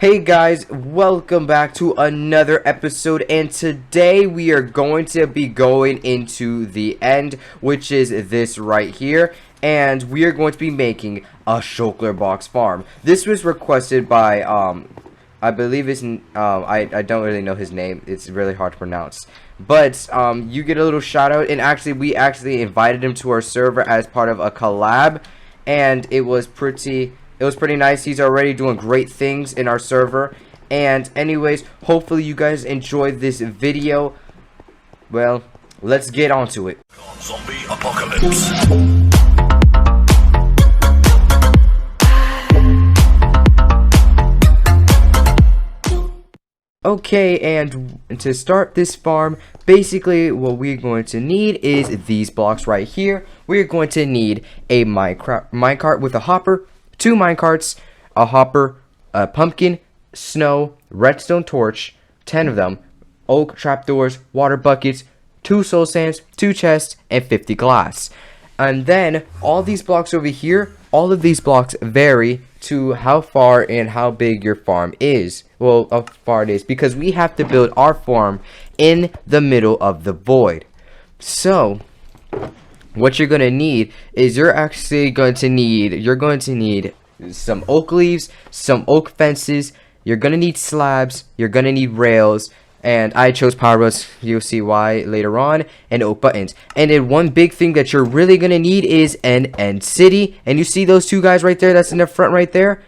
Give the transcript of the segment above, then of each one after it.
Hey guys, welcome back to another episode, and today we are going to be going into the end, which is this right here, and we are going to be making a Shulker box farm. This was requested by I believe it's I don't really know his name. It's really hard to pronounce. But you get a little shout out, and actually we invited him to our server as part of a collab, and it was pretty nice. He's already doing great things in our server. And anyways, hopefully you guys enjoyed this video. Well, let's get on to it. Zombie apocalypse. Okay, and to start this farm, basically what we're going to need is these blocks right here. We're going to need a minecart with a hopper, 2 minecarts, a hopper, a pumpkin, snow, redstone torch, 10 of them, oak trapdoors, water buckets, 2 soul sands, 2 chests, and 50 glass. And then all these blocks over here, all of these blocks vary to how far and how big your farm is. Well, how far it is, because we have to build our farm in the middle of the void. So what you're going to need is you're going to need some oak leaves, some oak fences, you're going to need slabs, you're going to need rails, and I chose power rods, you'll see why later on, and oak buttons. And then one big thing that you're really going to need is an end city, and you see those 2 guys right there that's in the front right there?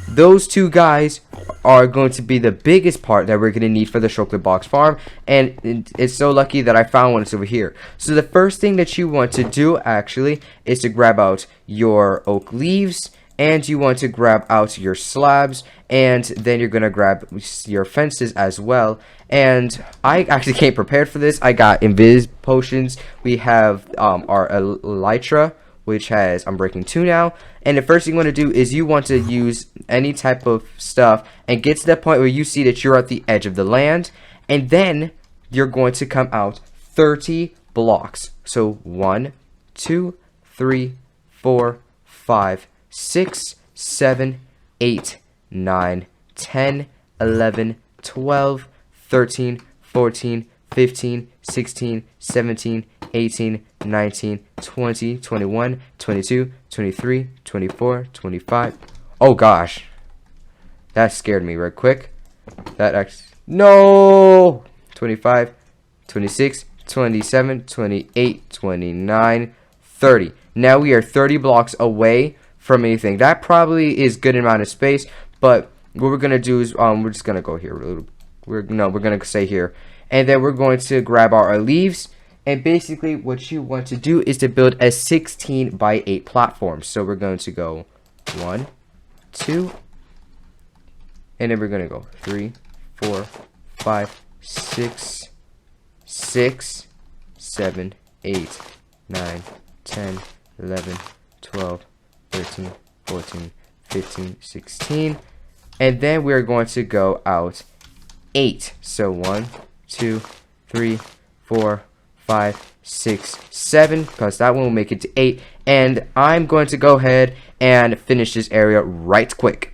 Those 2 guys are going to be the biggest part that we're going to need for the Shulker box farm, and it's so lucky that I found one. It's over here. So the first thing that you want to do actually is to grab out your oak leaves, and you want to grab out your slabs, and then you're going to grab your fences as well. And I actually came prepared for this. I got invis potions. We have our elytra, which has unbreaking 2 now. And the first thing you want to do is you want to use any type of stuff and get to that point where you see that you're at the edge of the land, and then you're going to come out 30 blocks. So 1 2 3 4 5 6 7 8 9 10 11 12 13 14 15 16 17 18 19 20 21 22 23 24 25. Oh gosh, that scared me right quick. No, 25 26 27 28 29 30. Now we are 30 blocks away from anything. That probably is good amount of space, but what we're gonna do is we're just gonna go here. We're gonna stay here, and then we're going to grab our leaves. And basically what you want to do is to build a 16 by 8 platform. So we're going to go 1 2, and then we're gonna go 3 4 5 6 7 8 9 10 11 12 13 14 15 16, and then we're going to go out 8. So 1 2 3 4 5 6 7, because that one will make it to 8. And I'm going to go ahead and finish this area right quick.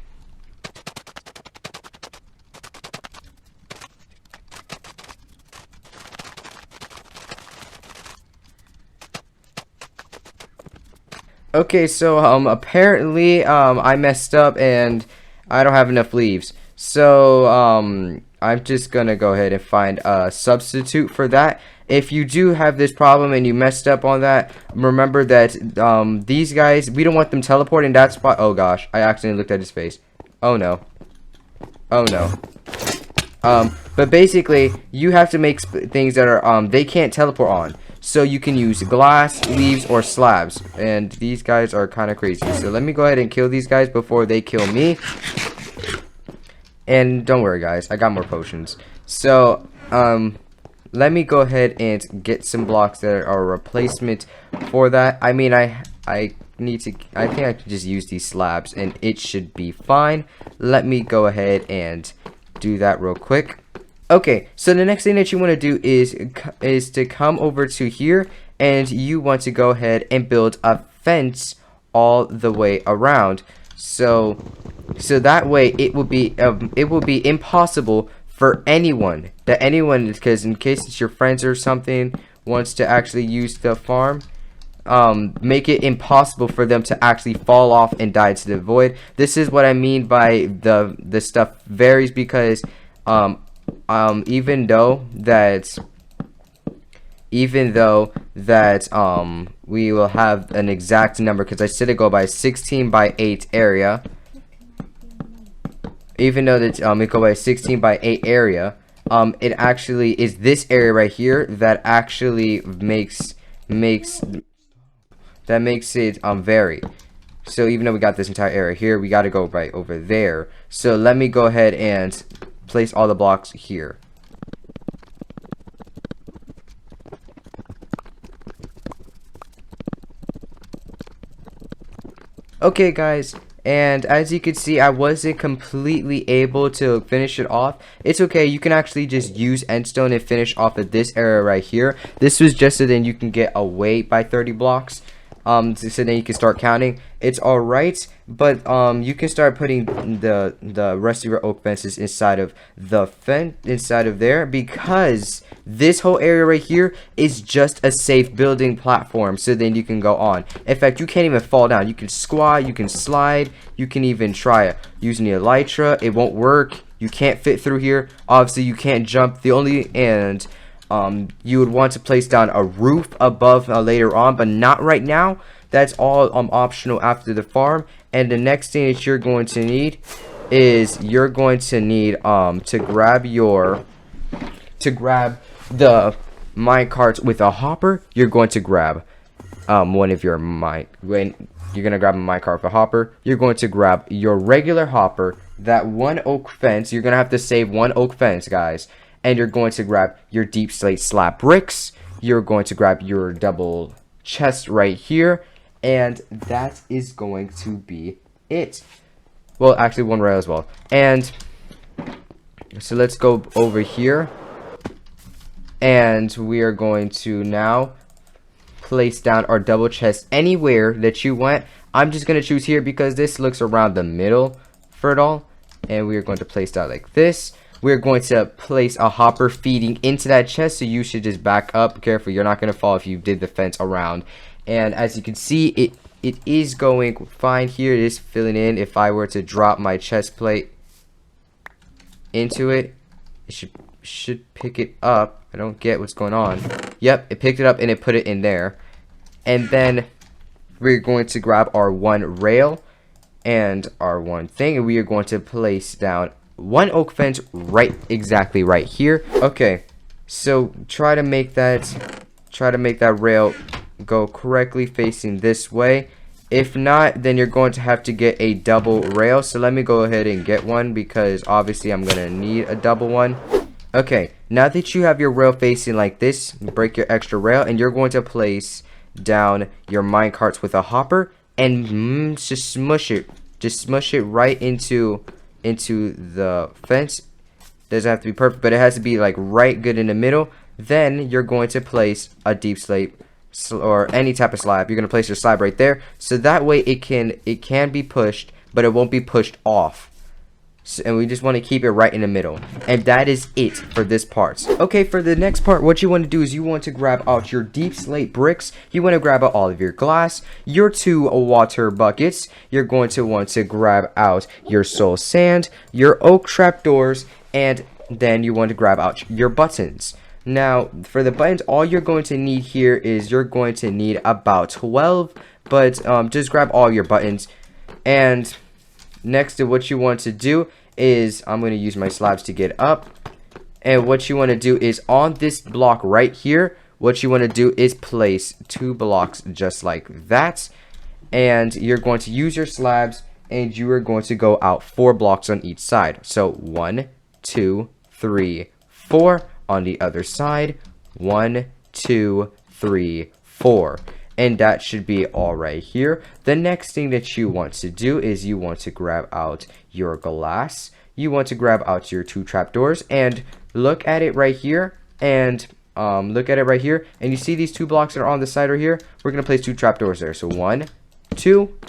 Okay, so apparently I messed up and I don't have enough leaves. So I'm just gonna go ahead and find a substitute for that. If you do have this problem and you messed up on that, remember that these guys, we don't want them teleporting that spot. Oh gosh, I accidentally looked at his face. Oh no. Oh no. But basically you have to make things that are they can't teleport on. So you can use glass, leaves, or slabs. And these guys are kind of crazy. So let me go ahead and kill these guys before they kill me. And don't worry guys, I got more potions. So let me go ahead and get some blocks that are a replacement for that. I mean, I think I can just use these slabs and it should be fine. Let me go ahead and do that real quick. Okay, so the next thing that you want to do is to come over to here, and you want to go ahead and build a fence all the way around. So that way it will be impossible for anyone, because in case it's your friends or something wants to actually use the farm, make it impossible for them to actually fall off and die to the void. This is what I mean by the stuff varies, because even though that we will have an exact number, because I said to go by 16 by 8 area, even though that we go by 16 by 8 area, it actually is this area right here that actually makes it vary. So even though we got this entire area here, we got to go right over there. So let me go ahead and place all the blocks here. Okay guys, and as you can see, I wasn't completely able to finish it off. It's okay, you can actually just use endstone and finish off of this area right here. This was just so then you can get away by 30 blocks. So then you can start counting. It's alright, but you can start putting the rest of your oak fences inside of the inside of there, because this whole area right here is just a safe building platform, so then you can go on. In fact, you can't even fall down. You can squat, you can slide, you can even try it using the elytra. It won't work. You can't fit through here. Obviously you can't jump. You would want to place down a roof above later on, but not right now. That's all optional after the farm. And the next thing that you're going to need is to grab the minecarts with a hopper. You're going to grab one of your you're gonna grab a minecart with a hopper. You're going to grab your regular hopper, that one oak fence. You're gonna have to save one oak fence, guys. And you're going to grab your deep slate slab bricks. You're going to grab your double chest right here. And that is going to be it. Well, actually one rail as well. And so let's go over here. And we are going to now place down our double chest anywhere that you want. I'm just going to choose here because this looks around the middle for it all. And we are going to place that like this. We're going to place a hopper feeding into that chest, so you should just back up. Careful, you're not going to fall if you did the fence around. And as you can see, it is going fine here. It is filling in. If I were to drop my chest plate into it, it should pick it up. I don't get what's going on. Yep, it picked it up and it put it in there. And then we're going to grab our one rail and our one thing, and we are going to place down one oak fence exactly right here. Okay, so try to make that rail go correctly facing this way. If not, then you're going to have to get a double rail. So let me go ahead and get one, because obviously I'm gonna need a double one. Okay, now that you have your rail facing like this, break your extra rail, and you're going to place down your minecarts with a hopper and just smush it right into the fence. Doesn't have to be perfect, but it has to be like right good in the middle. Then you're going to place a deep slate or any type of slab. You're going to place your slab right there, so that way it can be pushed, but it won't be pushed off. So, and we just want to keep it right in the middle. And that is it for this part. Okay, for the next part, what you want to do is you want to grab out your deep slate bricks. You want to grab out all of your glass, your 2 water buckets. You're going to want to grab out your soul sand, your oak trapdoors, and then you want to grab out your buttons. Now, for the buttons, all you're going to need here is you're going to need about 12, but just grab all your buttons. And next to what you want to do is, I'm going to use my slabs to get up. And what you want to do is on this block right here, what you want to do is place 2 blocks just like that. And you're going to use your slabs, and you are going to go out 4 blocks on each side. So 1, 2, 3, 4. On the other side, 1, 2, 3, 4. And that should be all right here. The next thing that you want to do is you want to grab out your glass. You want to grab out your 2 trapdoors, and look at it right here. And and you see these 2 blocks that are on the side right here. We're gonna place 2 trapdoors there. So 1, 2,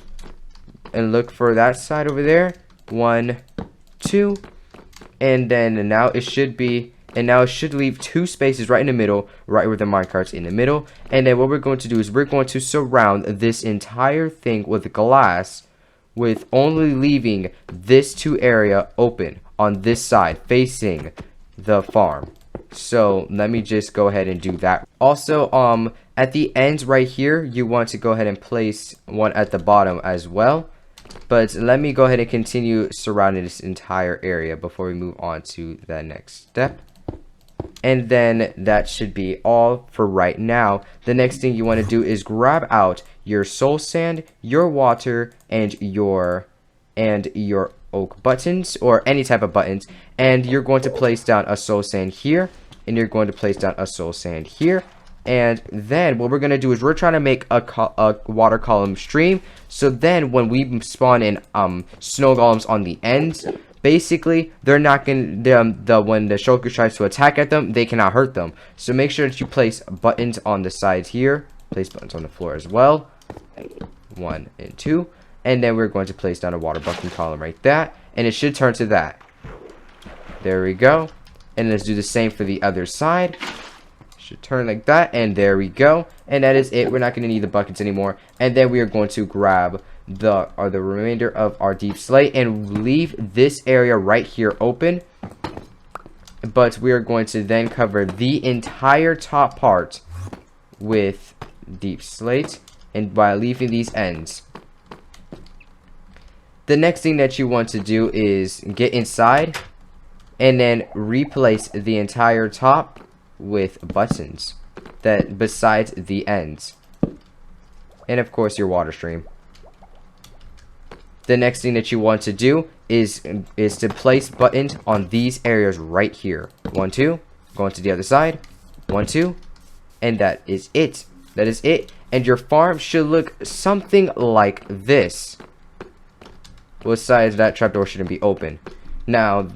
and look for that side over there. 1, 2, and then now it should be, and now it should leave 2 spaces right in the middle, right where the minecart's in the middle. And then what we're going to do is we're going to surround this entire thing with glass, with only leaving this 2 area open on this side facing the farm. So let me just go ahead and do that. Also, at the ends right here, you want to go ahead and place one at the bottom as well. But let me go ahead and continue surrounding this entire area before we move on to the next step. And then that should be all for right now. The next thing you want to do is grab out your soul sand, your water, and your oak buttons, or any type of buttons. And you're going to place down a soul sand here, and you're going to place down a soul sand here. And then what we're going to do is we're trying to make a water column stream. So then when we spawn in snow golems on the ends, basically they're not going to, when the shulker tries to attack at them, they cannot hurt them. So make sure that you place buttons on the sides here. Place buttons on the floor as well. 1 and 2. And then we're going to place down a water bucket column right there. And it should turn to that. There we go. And let's do the same for the other side. Should turn like that, and there we go. And that is it. We're not going to need the buckets anymore. And then we are going to grab the remainder of our deep slate and leave this area right here open. But we are going to then cover the entire top part with deep slate, and by leaving these ends. The next thing that you want to do is get inside and then replace the entire top with buttons that besides the ends, and of course your water stream. The next thing that you want to do is to place buttons on these areas right here. 1, 2, going to the other side. 1, 2, and that is it. That is it. And your farm should look something like this. Besides, that trapdoor shouldn't be open. Now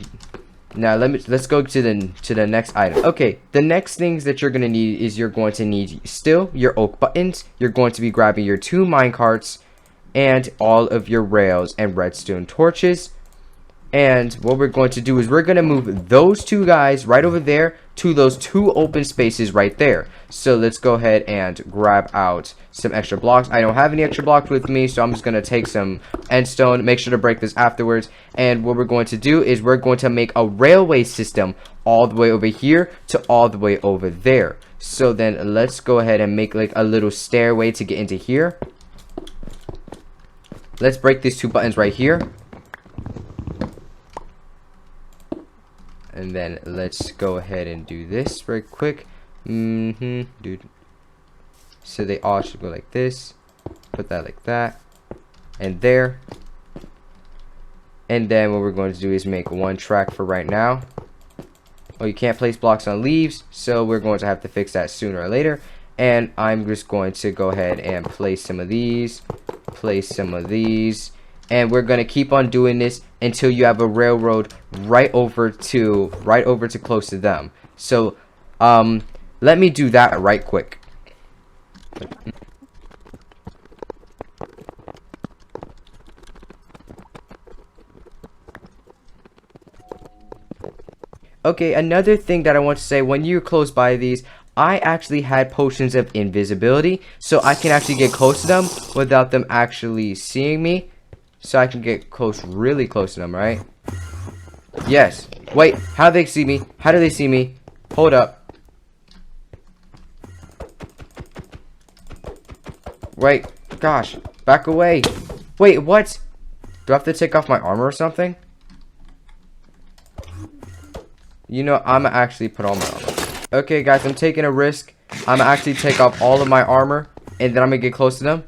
let's go to the next item. Okay, the next things that you're gonna need is you're going to need still your oak buttons. You're going to be grabbing your 2 minecarts and all of your rails and redstone torches. And what we're going to do is we're going to move those 2 guys right over there to those 2 open spaces right there. So let's go ahead and grab out some extra blocks. I don't have any extra blocks with me, so I'm just going to take some endstone. Make sure to break this afterwards. And what we're going to do is we're going to make a railway system all the way over here to all the way over there. So then let's go ahead and make like a little stairway to get into here. Let's break these 2 buttons right here. And then let's go ahead and do this very quick. Dude. So they all should go like this. Put that like that. And there. And then what we're going to do is make 1 track for right now. Oh, you can't place blocks on leaves, so we're going to have to fix that sooner or later. And I'm just going to go ahead and place some of these. Place some of these. And we're going to keep on doing this until you have a railroad right over to close to them. So let me do that right quick. Okay, another thing that I want to say, when you're close by these, I actually had potions of invisibility, so I can actually get close to them without them actually seeing me. So I can get close, really close to them, right? Yes. Wait, how do they see me? How do they see me? Hold up. Wait, gosh, back away. Wait, what? Do I have to take off my armor or something? You know, I'm gonna actually put on my armor. Okay, guys, I'm taking a risk. I'm gonna actually take off all of my armor, and then I'm gonna get close to them.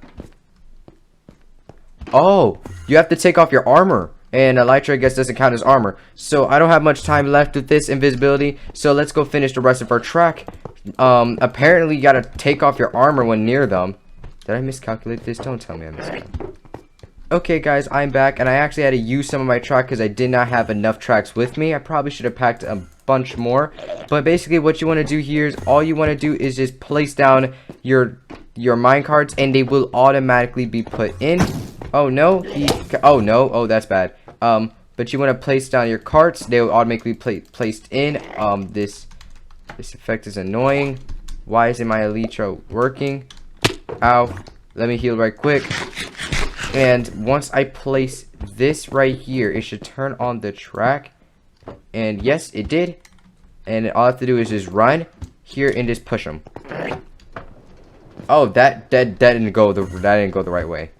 Oh, you have to take off your armor, and elytra, I guess, doesn't count as armor. So I don't have much time left with this invisibility, so let's go finish the rest of our track. Apparently you gotta take off your armor when near them. Did I miscalculate this? Don't tell me I miscalculated. Okay, guys, I'm back, and I actually had to use some of my track because I did not have enough tracks with me. I probably should have packed a bunch more, but basically what you want to do here is all you want to do is just place down your minecarts, and they will automatically be put in Oh no, oh no, oh that's bad. But you want to place down your carts. They will automatically placed in. This effect is annoying. Why isn't my elytra working? Ow. Let me heal right quick. And once I place this right here, it should turn on the track. And yes, it did. And all I have to do is just run here and just push them. Oh, that didn't go the right way.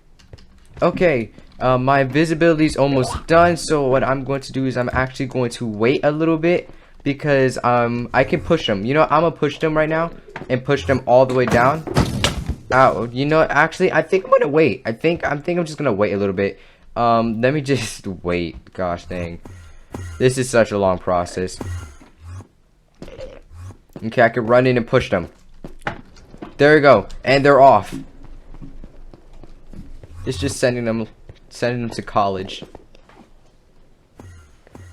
Okay, my invisibility is almost done. So what I'm going to do is I'm actually going to wait a little bit because I can push them. You know, I'm gonna push them right now and push them all the way down. Ow, you know, actually, I think I'm gonna wait. I think I'm just gonna wait a little bit. Let me just wait. Gosh dang, this is such a long process. Okay, I can run in and push them. There we go, and they're off. It's just sending them to college.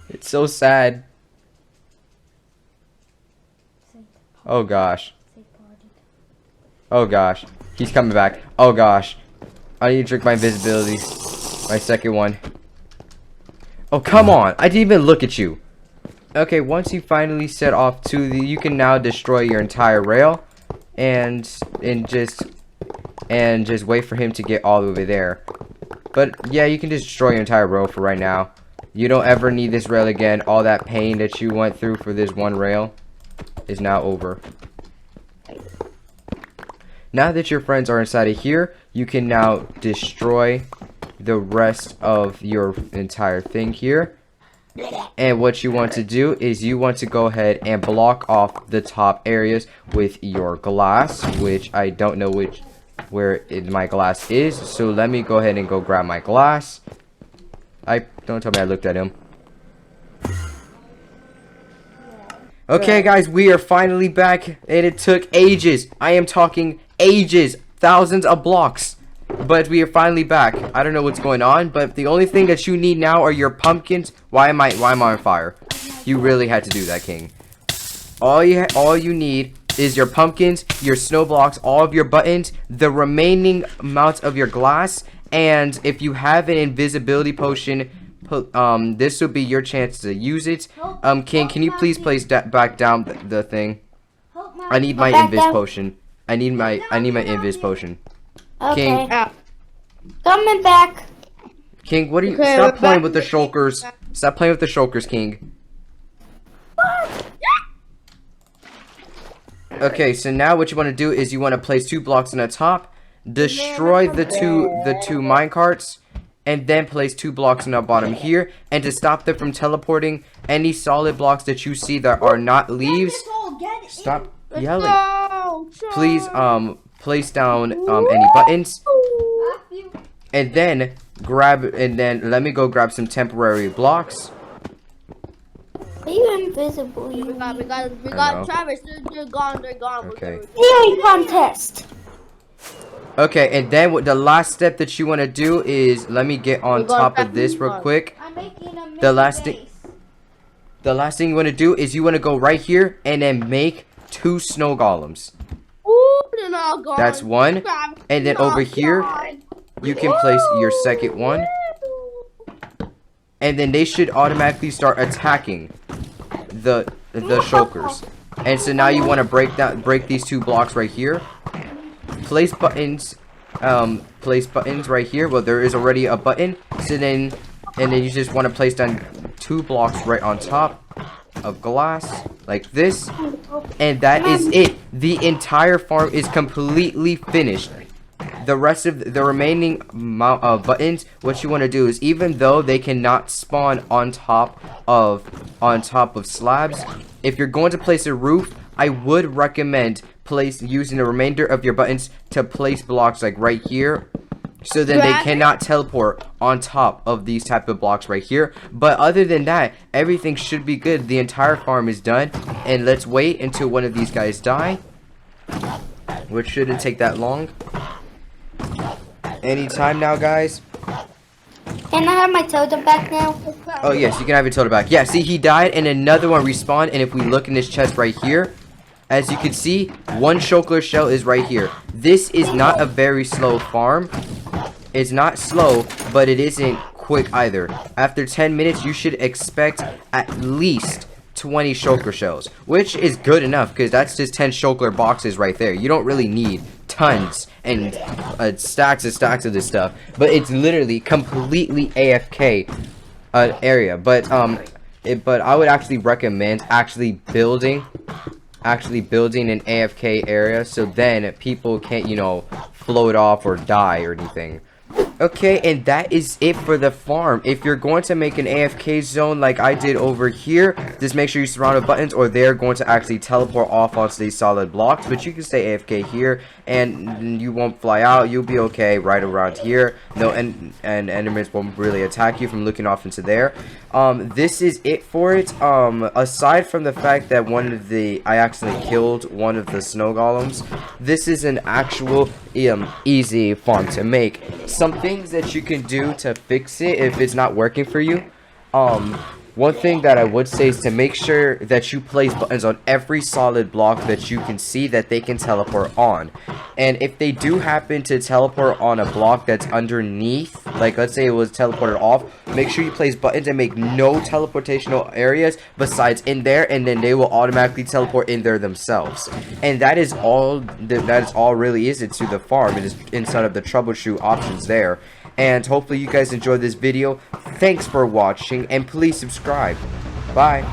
It's so sad. Oh gosh. Oh gosh. He's coming back. Oh gosh. I need to drink my invisibility. My second one. Oh come on. I didn't even look at you. Okay, once you finally set off to the, you can now destroy your entire rail and just wait for him to get all the way there. But yeah, you can just destroy your entire rail for right now. You don't ever need this rail again. All that pain that you went through for this one rail is now over. Now that your friends are inside of here, you can now destroy the rest of your entire thing here. And what you want to do is you want to go ahead and block off the top areas with your glass, which I don't know where my glass is. So let me go ahead and go grab my glass. Don't tell me I looked at him. Okay guys, we are finally back and it took ages. I am talking ages, thousands of blocks. But we are finally back. I don't know what's going on, but the only thing that you need now are your pumpkins. Why am I on fire? You really had to do that, King. All you need is your pumpkins, your snow blocks, all of your buttons, the remaining amount of your glass, and if you have an invisibility potion, this will be your chance to use it. King, can you please place back down the thing? I need my invis potion. I need my invis potion. Okay. King. Coming back. King, what are you? Stop playing with the shulkers. Stop playing with the shulkers, King. Okay, so now what you want to do is you want to place 2 blocks on the top, destroy the two minecarts, and then place 2 blocks on the bottom here. And to stop them from teleporting, any solid blocks that you see that are not leaves, stop yelling. Please place down any buttons, and then let me go grab some temporary blocks. Are you invisible? We got Travis. They're gone. Okay. Theory contest. Okay, and then what the last step that you want to do is, let me get on top of this real quick. I'm making a The last thing you want to do is you want to go right here and then make 2 snow golems. Ooh, they're not gone. That's 1, and then over here you can place your second one, and then they should automatically start attacking the shulkers. And so now you want to break these 2 blocks right here. Place buttons right here. Well, there is already a button. So then you just want to place down 2 blocks right on top of glass like this, and that is it. The entire farm is completely finished. The rest of the remaining amount of buttons, what you want to do is, even though they cannot spawn on top of slabs, if you're going to place a roof, I would recommend using the remainder of your buttons to place blocks like right here, so then they cannot teleport on top of these type of blocks right here. But other than that, everything should be good. The entire farm is done, and let's wait until one of these guys die, which shouldn't take that long. Anytime now, guys. Can I have my totem back now? Oh yes, you can have your totem back. Yeah, see, he died and another one respawned, and if we look in this chest right here, as you can see, 1 shulker shell is right here. This is not a very slow farm. It's not slow, but it isn't quick either. After 10 minutes, you should expect at least 20 shulker shells, which is good enough because that's just 10 shulker boxes right there. You don't really need tons and stacks and stacks of this stuff, but it's literally completely AFK area. But I would actually recommend actually building an AFK area, so then people can't, you know, float off or die or anything. Okay, and that is it for the farm. If you're going to make an AFK zone like I did over here, just make sure you surround with buttons, or they're going to actually teleport off onto these solid blocks. But you can stay AFK here, and you won't fly out. You'll be okay right around here. No, and enemies won't really attack you from looking off into there. This is it for it. Aside from the fact that I accidentally killed one of the snow golems, this is an actual easy farm to make. Some things that you can do to fix it if it's not working for you. One thing that I would say is to make sure that you place buttons on every solid block that you can see that they can teleport on. And if they do happen to teleport on a block that's underneath, like let's say it was teleported off, make sure you place buttons and make no teleportational areas besides in there, and then they will automatically teleport in there themselves. And that is all really is it to the farm. It is inside of the troubleshoot options there. And hopefully you guys enjoyed this video. Thanks for watching, and please subscribe. Bye.